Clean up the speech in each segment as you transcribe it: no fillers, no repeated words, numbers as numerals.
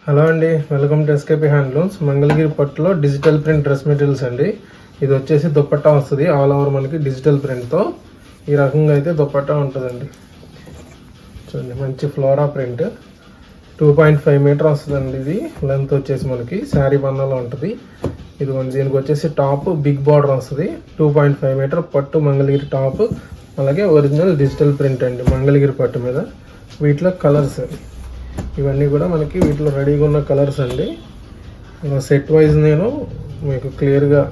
Hello అండి, welcome to SKP handlooms. Mangalagiri పట్టులో digital print dress materials అండి. ఇది వచ్చేసి దుపట్టా వస్తుంది, ఆల్ ఓవర్ మనకి డిజిటల్ ప్రింట్తో ఈ రకంగా అయితే దుపట్టా ఉంటుందండి. చూడండి, మంచి ఫ్లోరా ప్రింట్ 2.5 మీటర్ వస్తుందండి. ఇది లెంత్ వచ్చేసి మనకి శారీ బంధంలో ఉంటుంది. ఇది దీనికి వచ్చేసి టాప్ బిగ్ బార్డర్ వస్తుంది. 2.5 మీటర్ పట్టు మంగళగిరి టాప్, అలాగే ఒరిజినల్ డిజిటల్ ప్రింట్ అండి మంగళగిరి పట్టు మీద. వీటిలో కలర్స్ ఇవన్నీ కూడా మనకి వీటిలో రెడీగా ఉన్న కలర్స్ అండి. సెట్ వైజ్ నేను మీకు క్లియర్గా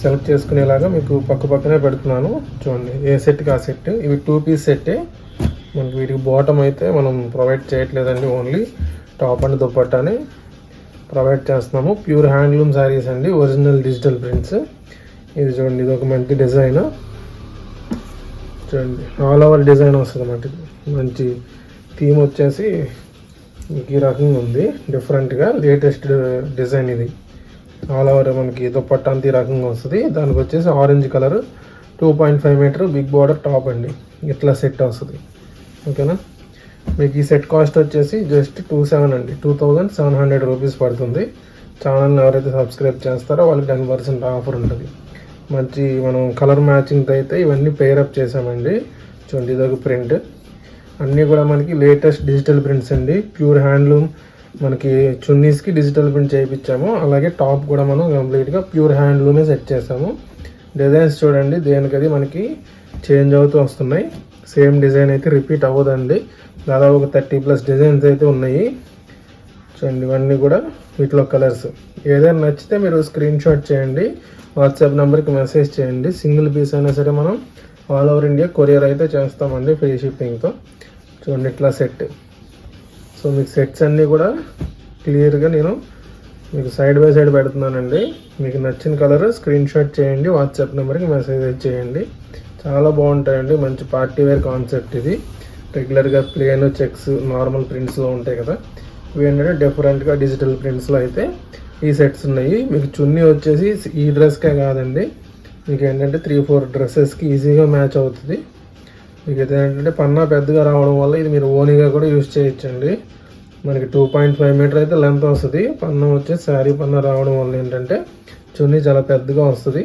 సెలెక్ట్ చేసుకునేలాగా మీకు పక్కనే పెడుతున్నాను. చూడండి, ఏ సెట్కి ఆ సెట్. ఇవి 2 పీస్ సెట్టే. మనకి వీటికి బాటమ్ అయితే మనం ప్రొవైడ్ చేయట్లేదండి, ఓన్లీ టాప్ అండ్ దుపట్టానే ప్రొవైడ్ చేస్తున్నాము. ప్యూర్ హ్యాండ్లూమ్ శారీస్ అండి, ఒరిజినల్ డిజిటల్ ప్రింట్స్. ఇది చూడండి, ఇది ఒక మంచి డిజైన్. చూడండి, ఆల్ ఓవర్ డిజైన్ వస్తుంది మనకి. మంచి థీమ్ వచ్చేసి మీకు ఈ రకంగా ఉంది, డిఫరెంట్గా లేటెస్ట్ డిజైన్. ఇది ఆల్ ఓవర్ మనకి దుపట్టా అంత ఈ రకంగా వస్తుంది. దానికి వచ్చేసి orange colour, 2.5 metre big border top అండి. ఇట్లా సెట్ వస్తుంది. ఓకేనా, మీకు ఈ సెట్ కాస్ట్ వచ్చేసి జస్ట్ 27 అండి, 2700 రూపీస్ పడుతుంది. ఛానల్ని ఎవరైతే సబ్స్క్రైబ్ చేస్తారో వాళ్ళకి 10% ఆఫర్ ఉంటుంది. మంచి మనం కలర్ మ్యాచింగ్తో అయితే ఇవన్నీ పేరప్ చేసామండి. చూడండి, ఇదొక ప్రింట్. అన్నీ కూడా మనకి లేటెస్ట్ డిజిటల్ ప్రింట్స్ అండి, ప్యూర్ హ్యాండ్లూమ్. మనకి చున్నీస్కి డిజిటల్ ప్రింట్ చేయించాము, అలాగే టాప్ కూడా మనం కంప్లీట్గా ప్యూర్ హ్యాండ్లూమే సెట్ చేసాము. డిజైన్స్ చూడండి, దేనికది మనకి చేంజ్ అవుతూ వస్తున్నాయి. సేమ్ డిజైన్ అయితే రిపీట్ అవ్వదండి. దాదాపు ఒక 30+ డిజైన్స్ అయితే ఉన్నాయి. చూడండి, ఇవన్నీ కూడా వీటిలో కలర్స్. ఏదైనా నచ్చితే మీరు స్క్రీన్ షాట్ చేయండి, వాట్సాప్ నెంబర్కి మెసేజ్ చేయండి. సింగిల్ పీస్ అయినా సరే మనం ఆల్ ఓవర్ ఇండియా కొరియర్ అయితే చేస్తామండి, ఫ్రీ షిప్పింగ్తో. చూడండి, ఇట్లా సెట్. సో మీకు సెట్స్ అన్నీ కూడా క్లియర్గా నేను మీకు సైడ్ బై సైడ్ పెడుతున్నానండి. మీకు నచ్చిన కలర్ స్క్రీన్ షాట్ చేయండి, వాట్సాప్ నెంబర్కి మెసేజ్ చేయండి. చాలా బాగుంటాయండి, మంచి పార్టీ వేర్ కాన్సెప్ట్ ఇది. రెగ్యులర్గా ప్లేన్ చెక్స్ నార్మల్ ప్రింట్స్లో ఉంటాయి కదా, ఇవి ఏంటంటే డిఫరెంట్గా డిజిటల్ ప్రింట్స్లో అయితే ఈ సెట్స్ ఉన్నాయి. మీకు చున్నీ వచ్చేసి ఈ డ్రెస్కే కాదండి, మీకు ఏంటంటే 3-4 డ్రెస్సెస్కి ఈజీగా మ్యాచ్ అవుతుంది. మీకు అయితే ఏంటంటే పన్నా పెద్దగా రావడం వల్ల ఇది మీరు ఓనీగా కూడా యూజ్ చేయొచ్చండి. మనకి 2.5 మీటర్ అయితే లెంత్ వస్తుంది. పన్నా వచ్చేసి శారీ పన్నా రావడం వల్ల ఏంటంటే చున్నీ చాలా పెద్దగా వస్తుంది.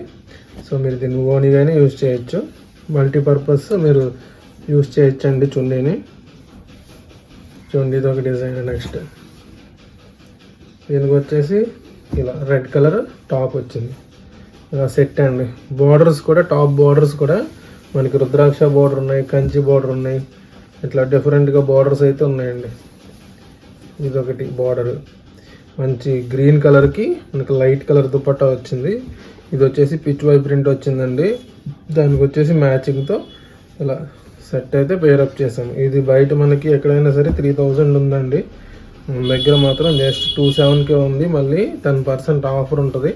సో మీరు దీన్ని ఓనీగానే యూజ్ చేయొచ్చు, మల్టీపర్పస్ మీరు యూజ్ చేయొచ్చండి చున్నీని. చూడండి, ఇది ఒక డిజైన్. నెక్స్ట్ దీనికి వచ్చేసి ఇలా రెడ్ కలర్ టాప్ వచ్చింది, ఇలా సెట్ అండి. బార్డర్స్ కూడా టాప్ బార్డర్స్ కూడా మనకి రుద్రాక్ష బార్డర్ ఉన్నాయి, కంచి బార్డర్ ఉన్నాయి, ఇట్లా డిఫరెంట్గా బార్డర్స్ అయితే ఉన్నాయండి. ఇదొకటి బార్డర్ మంచి గ్రీన్ కలర్కి మనకి లైట్ కలర్ దుపట్టా వచ్చింది. ఇది వచ్చేసి పిచ్ వై ప్రింట్ వచ్చిందండి. దానికి వచ్చేసి మ్యాచింగ్తో ఇలా సెట్ అయితే పేరప్ చేసాము. ఇది బయట మనకి ఎక్కడైనా సరే 3000 ఉందండి, మన దగ్గర మాత్రం జస్ట్ 27కే ఉంది. మళ్ళీ 10% ఆఫర్ ఉంటుంది.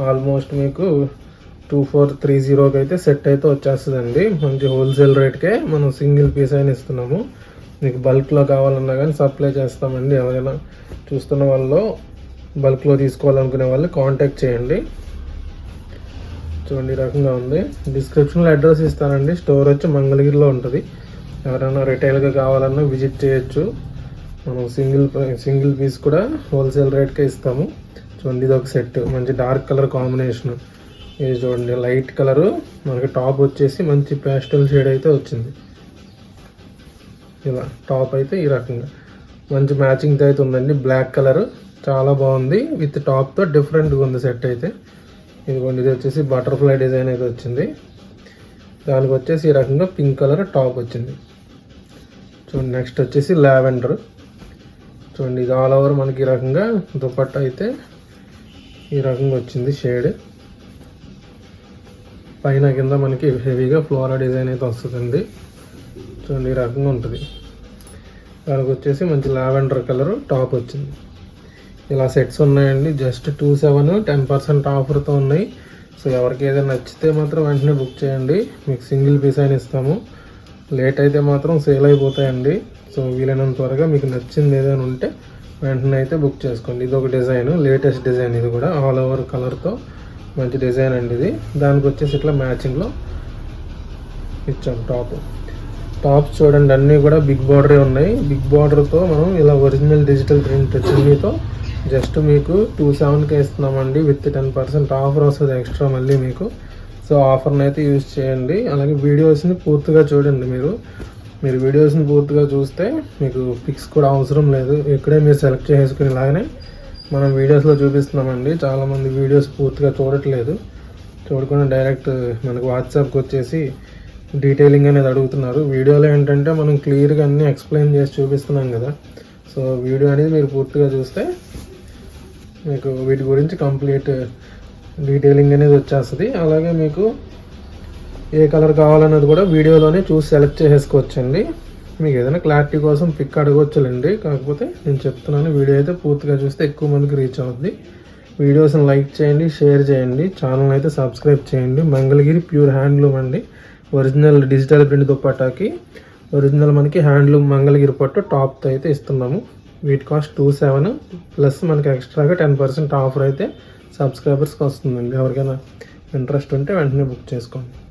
ఆల్మోస్ట్ మీకు 2430కి అయితే సెట్ అయితే వచ్చేస్తుందండి. మంచి హోల్సేల్ రేట్కే మనం సింగిల్ పీస్ అయినా ఇస్తున్నాము. మీకు బల్క్లో కావాలన్నా కానీ సప్లై చేస్తామండి. ఎవరైనా చూస్తున్న వాళ్ళు బల్క్లో తీసుకోవాలనుకునే వాళ్ళు కాంటాక్ట్ చేయండి. చూడండి, ఈ రకంగా ఉంది. డిస్క్రిప్షన్లో అడ్రస్ ఇస్తానండి. స్టోర్ వచ్చి మంగళగిరిలో ఉంటుంది. ఎవరైనా రిటైల్గా కావాలన్నా విజిట్ చేయొచ్చు. మనం సింగిల్ పీస్ కూడా హోల్సేల్ రేట్కే ఇస్తాము. చూడండి, ఇది ఒక సెట్, మంచి డార్క్ కలర్ కాంబినేషన్. ఇది చూడండి, లైట్ కలరు మనకి టాప్ వచ్చేసి మంచి ప్యాస్టల్ షేడ్ అయితే వచ్చింది. ఇలా టాప్ అయితే ఈ రకంగా మంచి మ్యాచింగ్తో అయితే ఉందండి. బ్లాక్ కలర్ చాలా బాగుంది, విత్ టాప్తో డిఫరెంట్గా ఉంది సెట్ అయితే. ఇదిగోండి, ఇది వచ్చేసి బటర్ఫ్లై డిజైన్ అయితే వచ్చింది. దానికి వచ్చేసి ఈ రకంగా పింక్ కలర్ టాప్ వచ్చింది. చూడండి, నెక్స్ట్ వచ్చేసి లావెండర్. చూడండి, ఇది ఆల్ ఓవర్ మనకి ఈ రకంగా దుపట్టా అయితే ఈ రకంగా వచ్చింది షేడ్. పైన కింద మనకి హెవీగా ఫ్లోరా డిజైన్ అయితే వస్తుందండి. చూడండి, ఈ రకంగా ఉంటుంది. దానికి వచ్చేసి మంచి లావెండర్ కలర్ టాప్ వచ్చింది. ఇలా సెట్స్ ఉన్నాయండి, జస్ట్ 27, 10% ఆఫర్తో ఉన్నాయి. సో ఎవరికి ఏదైనా నచ్చితే మాత్రం వెంటనే బుక్ చేయండి, మీకు సింగిల్ పీస్ అయినా ఇస్తాము. లేట్ అయితే మాత్రం సేల్ అయిపోతాయండి. సో వీలైనంత త్వరగా మీకు నచ్చింది ఏదైనా ఉంటే వెంటనే అయితే బుక్ చేసుకోండి. ఇది ఒక డిజైన్, లేటెస్ట్ డిజైన్. ఇది కూడా ఆల్ ఓవర్ కలర్తో మంచి డిజైన్ అండి ఇది. దానికి వచ్చేసి ఇట్లా మ్యాచింగ్లో ఇచ్చాం టాప్. టాప్స్ చూడండి అన్నీ కూడా బిగ్ బార్డరే ఉన్నాయి. బిగ్ బార్డర్తో మనం ఇలా ఒరిజినల్ డిజిటల్ ప్రింట్ చున్నీతో జస్ట్ మీకు 27,000కే ఇస్తున్నామండి. విత్ 10% ఆఫర్ వస్తుంది ఎక్స్ట్రా మళ్ళీ మీకు. సో ఆఫర్ని అయితే యూజ్ చేయండి. అలాగే వీడియోస్ని పూర్తిగా చూడండి. మీరు వీడియోస్ని పూర్తిగా చూస్తే మీకు పిక్స్ కూడా అవసరం లేదు. ఇక్కడే మీరు సెలెక్ట్ చేసుకునేలాగానే మనం వీడియోస్లో చూపిస్తున్నామండి. చాలామంది వీడియోస్ పూర్తిగా చూడట్లేదు, చూడకుండా డైరెక్ట్ మనకు వాట్సాప్కి వచ్చేసి డీటెయిలింగ్ అనేది అడుగుతున్నారు. వీడియోలో ఏంటంటే మనం క్లియర్గా అన్నీ ఎక్స్ప్లెయిన్ చేసి చూపిస్తున్నాం కదా. సో వీడియో అనేది మీరు పూర్తిగా చూస్తే మీకు వీటి గురించి కంప్లీట్ డీటెయిలింగ్ అనేది వచ్చేస్తుంది. అలాగే మీకు ఏ కలర్ కావాలన్నది కూడా వీడియోలోనే చూసి సెలెక్ట్ చేసేసుకోవచ్చండి. మీకు ఏదైనా క్లారిటీ కోసం పిక్ అడగవచ్చులేండి. కాకపోతే నేను చెప్తున్నాను, వీడియో అయితే పూర్తిగా చూస్తే ఎక్కువ మందికి రీచ్ అవుతుంది. వీడియోస్ని లైక్ చేయండి, షేర్ చేయండి, ఛానల్ అయితే సబ్స్క్రైబ్ చేయండి. మంగళగిరి ప్యూర్ హ్యాండ్లూమ్ అండి. ఒరిజినల్ డిజిటల్ ప్రింట్ దుపట్టాకి ఒరిజినల్ మనకి హ్యాండ్లూమ్ మంగళగిరి పట్టు టాప్తో అయితే ఇస్తున్నాము. వీటి కాస్ట్ 27 ప్లస్ మనకి ఎక్స్ట్రాగా 10% ఆఫర్ అయితే సబ్స్క్రైబర్స్కి వస్తుందండి. ఎవరికైనా ఇంట్రెస్ట్ ఉంటే వెంటనే బుక్ చేసుకోండి.